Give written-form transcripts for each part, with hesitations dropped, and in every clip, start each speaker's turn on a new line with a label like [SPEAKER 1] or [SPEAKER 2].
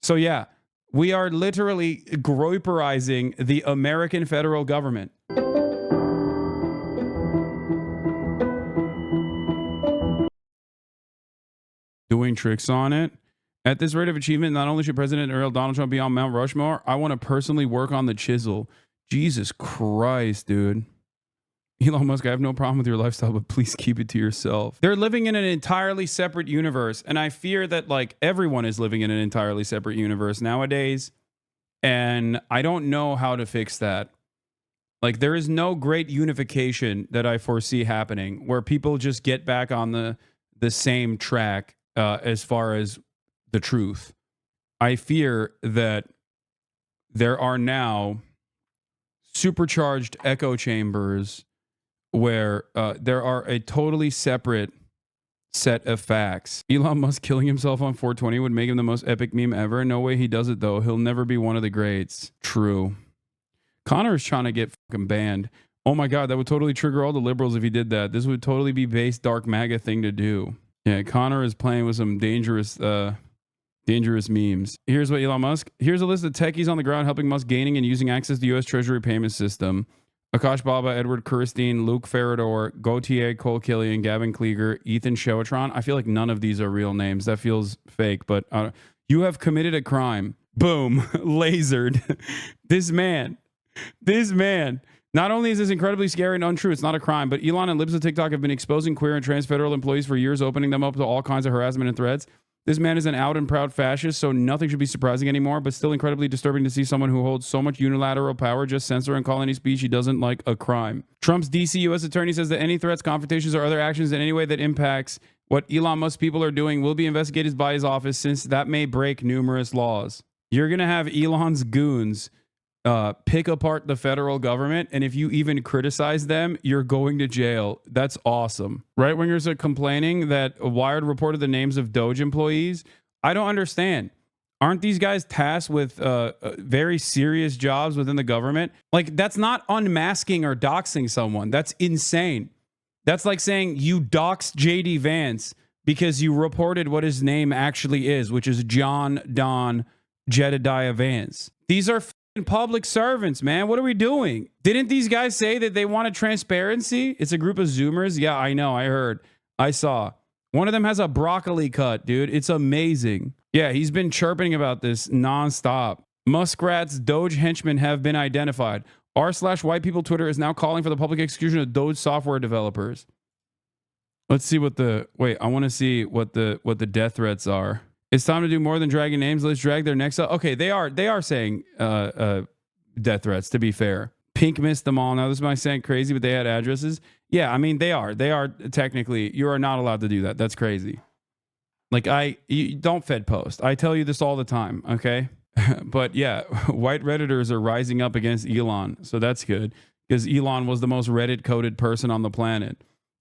[SPEAKER 1] So yeah, we are literally groiperizing the American federal government. Doing tricks on it. At this rate of achievement, not only should President Earl Donald Trump be on Mount Rushmore, I want to personally work on the chisel. Jesus Christ, dude. Elon Musk, I have no problem with your lifestyle, but please keep it to yourself. They're living in an entirely separate universe, and I fear that like everyone is living in an entirely separate universe nowadays, and I don't know how to fix that. Like there is no great unification that I foresee happening where people just get back on the same track as far as the truth. I fear that there are now supercharged echo chambers where there are a totally separate set of facts. Elon Musk killing himself on 420 would make him the most epic meme ever. No way he does it, though. He'll never be one of the greats. True. Connor is trying to get fucking banned. Oh my God, that would totally trigger all the liberals if he did that. This would totally be base dark MAGA thing to do. Yeah, Connor is playing with some dangerous memes. Here's what Elon Musk. Here's a list of techies on the ground helping Musk gaining and using access to the U.S. Treasury payment system. Akash Baba, Edward Kirstein, Luke Ferrador, Gautier, Cole Killian, Gavin Klieger, Ethan Showatron. I feel like none of these are real names. That feels fake, but you have committed a crime. Boom. Lasered. This man. Not only is this incredibly scary and untrue, it's not a crime, but Elon and libs of TikTok have been exposing queer and trans federal employees for years, opening them up to all kinds of harassment and threats. This man is an out and proud fascist, so nothing should be surprising anymore, but still incredibly disturbing to see someone who holds so much unilateral power just censor and call any speech he doesn't like a crime. Trump's DC U.S. attorney says that any threats, confrontations, or other actions in any way that impacts what Elon Musk people are doing will be investigated by his office, since that may break numerous laws. You're going to have Elon's goons pick apart the federal government, and if you even criticize them, you're going to jail. That's awesome. Right wingers are complaining that Wired reported the names of DOGE employees. I don't understand. Aren't these guys tasked with very serious jobs within the government? Like, that's not unmasking or doxing someone. That's insane. That's like saying you doxed JD Vance because you reported what his name actually is, which is John Don Jedediah Vance. These are public servants, man. What are we doing? Didn't these guys say that they wanted transparency? It's a group of Zoomers. Yeah, I know. I heard. I saw. One of them has a broccoli cut, dude. It's amazing. Yeah, he's been chirping about this nonstop. Muskrat's Doge henchmen have been identified. r/white people Twitter is now calling for the public execution of Doge software developers. Let's see what the... Wait, I want to see what the death threats are. It's time to do more than dragging names. Let's drag their necks up. Okay, they are saying death threats, to be fair. Pink missed them all. Now, this might sound crazy, but they had addresses. Yeah, I mean, they are. They are technically, you are not allowed to do that. That's crazy. Like, you don't Fed post. I tell you this all the time, okay? But yeah, white Redditors are rising up against Elon. So that's good, because Elon was the most Reddit-coded person on the planet.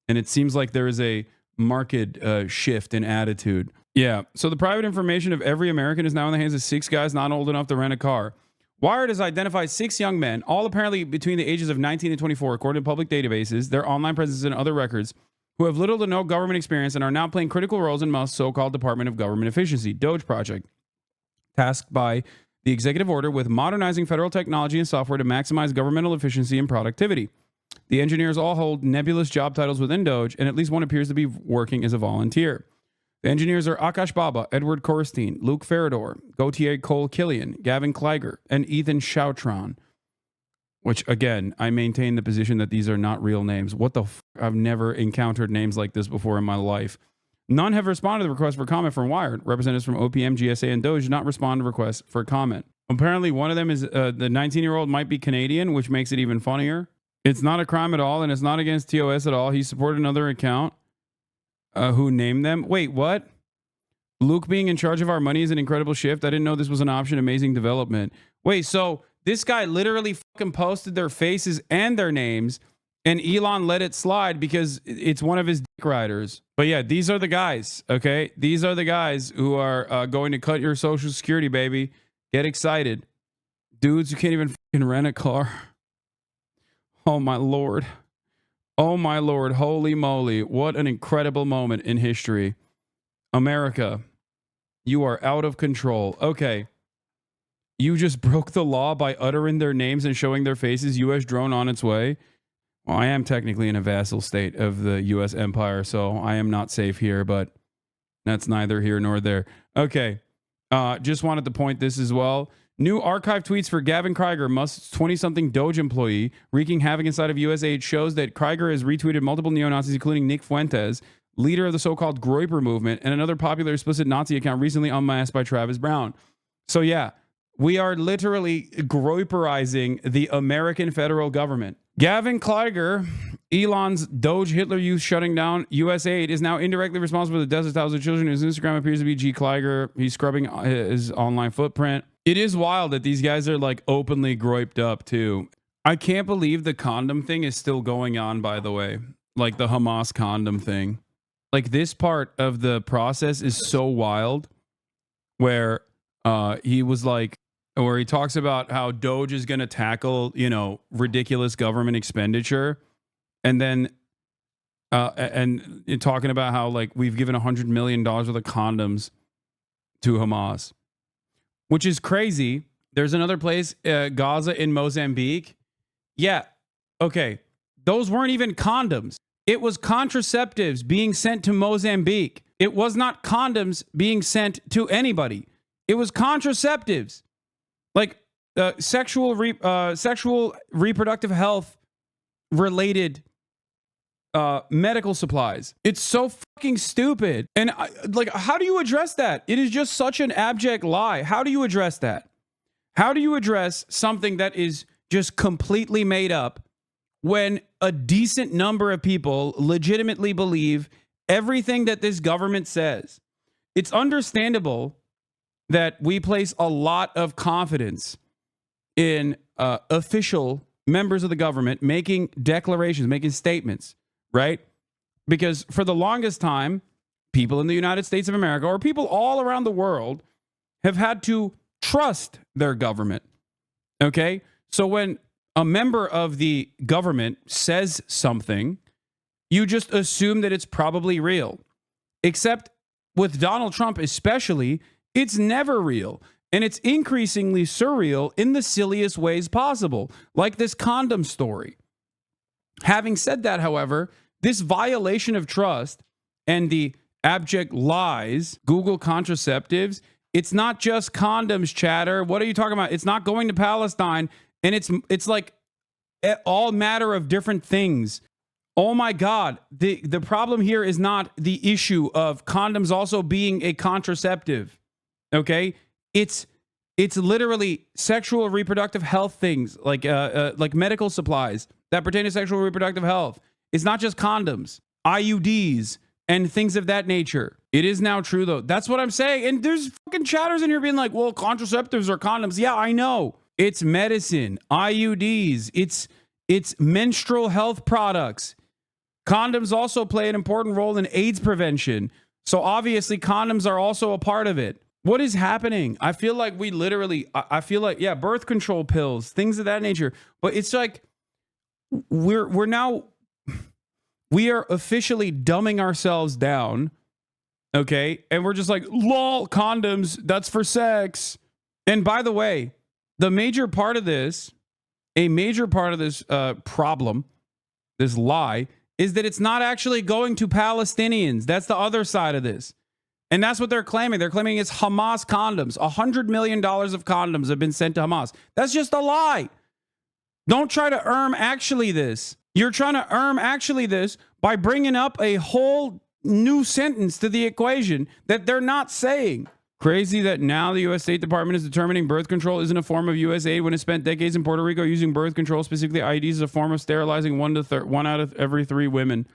[SPEAKER 1] And it seems like there is a marked shift in attitude. Yeah, so the private information of every American is now in the hands of 6 guys not old enough to rent a car. Wired has identified 6 young men, all apparently between the ages of 19 and 24, according to public databases, their online presence, and other records, who have little to no government experience and are now playing critical roles in Musk's so-called Department of Government Efficiency, DOGE project, tasked by the executive order with modernizing federal technology and software to maximize governmental efficiency and productivity. The engineers all hold nebulous job titles within DOGE, and at least one appears to be working as a volunteer. The engineers are Akash Baba, Edward Korstein, Luke Ferrador, Gautier Cole Killian, Gavin Klieger, and Ethan Showatron. Which, again, I maintain the position that these are not real names. What the f***? I've never encountered names like this before in my life. None have responded to the request for comment from Wired. Representatives from OPM, GSA, and DOGE did not respond to requests for comment. Apparently, one of them is the 19-year-old might be Canadian, which makes it even funnier. It's not a crime at all, and it's not against TOS at all. He supported another account. Who named them? Wait, what? Luke being in charge of our money is an incredible shift. I didn't know this was an option. Amazing development. Wait, so this guy literally fucking posted their faces and their names, and Elon let it slide because it's one of his dick riders. But yeah, these are the guys, okay? These are the guys who are going to cut your Social Security, baby. Get excited. Dudes who can't even fucking rent a car. Oh, my Lord. Oh, my Lord. Holy moly. What an incredible moment in history. America, you are out of control. Okay. You just broke the law by uttering their names and showing their faces. U.S. drone on its way. Well, I am technically in a vassal state of the U.S. empire, so I am not safe here, but that's neither here nor there. Okay. Just wanted to point this as well. New archive tweets for Gavin Krieger, Musk's 20-something DOGE employee, wreaking havoc inside of U.S. aid, shows that Krieger has retweeted multiple neo-Nazis, including Nick Fuentes, leader of the so-called Groyper movement, and another popular explicit Nazi account recently unmasked by Travis Brown. So yeah, we are literally Groyperizing the American federal government. Gavin Krieger, Elon's Doge Hitler Youth shutting down U.S. aid, is now indirectly responsible for the deaths of thousands of children. His Instagram appears to be G. Krieger. He's scrubbing his online footprint. It is wild that these guys are like openly groiped up too. I can't believe the condom thing is still going on, by the way. Like the Hamas condom thing. Like this part of the process is so wild where he was like, where he talks about how Doge is going to tackle, you know, ridiculous government expenditure. And then, and talking about how like we've given $100 million worth of condoms to Hamas, which is crazy. There's another place, Gaza in Mozambique. Yeah. Okay. Those weren't even condoms. It was contraceptives being sent to Mozambique. It was not condoms being sent to anybody. It was contraceptives. Like sexual reproductive health related medical supplies. It's so fucking stupid. And like, how do you address that? It is just such an abject lie. How do you address that? How do you address something that is just completely made up when a decent number of people legitimately believe everything that this government says? It's understandable that we place a lot of confidence in official members of the government making declarations, making statements, right? Because for the longest time, people in the United States of America or people all around the world have had to trust their government. Okay? So when a member of the government says something, you just assume that it's probably real. Except with Donald Trump especially, it's never real. And it's increasingly surreal in the silliest ways possible, like this condom story. Having said that, however, this violation of trust and the abject lies, Google contraceptives, it's not just condoms, chatter. What are you talking about? It's not going to Palestine. And it's like all matter of different things. Oh my God. The problem here is not the issue of condoms also being a contraceptive. Okay, it's literally sexual reproductive health things like medical supplies that pertain to sexual reproductive health. It's not just condoms, IUDs, and things of that nature. It is now true though. That's what I'm saying. And there's fucking chatters in here being like, "Well, contraceptives are condoms." Yeah, I know. It's medicine, IUDs. It's menstrual health products. Condoms also play an important role in AIDS prevention. So obviously, condoms are also a part of it. What is happening? I feel like we literally, I feel like, yeah, birth control pills, things of that nature. But it's like we are officially dumbing ourselves down. Okay. And we're just like, lol, condoms, that's for sex. And by the way, a major part of this problem, this lie, is that it's not actually going to Palestinians. That's the other side of this. And that's what they're claiming. They're claiming it's Hamas condoms. $100 million of condoms have been sent to Hamas. That's just a lie. Don't try to actually this. You're trying to actually this by bringing up a whole new sentence to the equation that they're not saying. Crazy that now the U.S. State Department is determining birth control isn't a form of U.S. aid when it spent decades in Puerto Rico using birth control, specifically IUDs, as a form of sterilizing one out of every 3 women.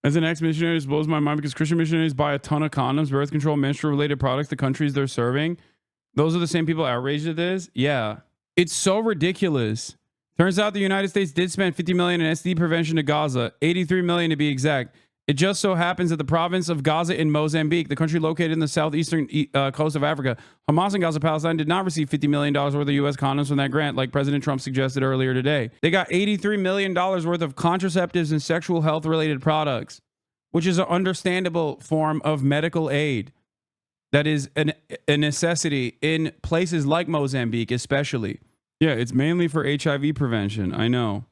[SPEAKER 1] As an ex-missionary, it blows my mind because Christian missionaries buy a ton of condoms, birth control, menstrual-related products, the countries they're serving. Those are the same people outraged at this? Yeah. It's so ridiculous. Turns out the United States did spend $50 million in STD prevention to Gaza, $83 million to be exact. It just so happens that the province of Gaza in Mozambique, the country located in the southeastern coast of Africa, Hamas and Gaza, Palestine, did not receive $50 million worth of U.S. condoms from that grant, like President Trump suggested earlier today. They got $83 million worth of contraceptives and sexual health-related products, which is an understandable form of medical aid. that is a necessity in places like Mozambique, especially. Yeah, it's mainly for HIV prevention. I know.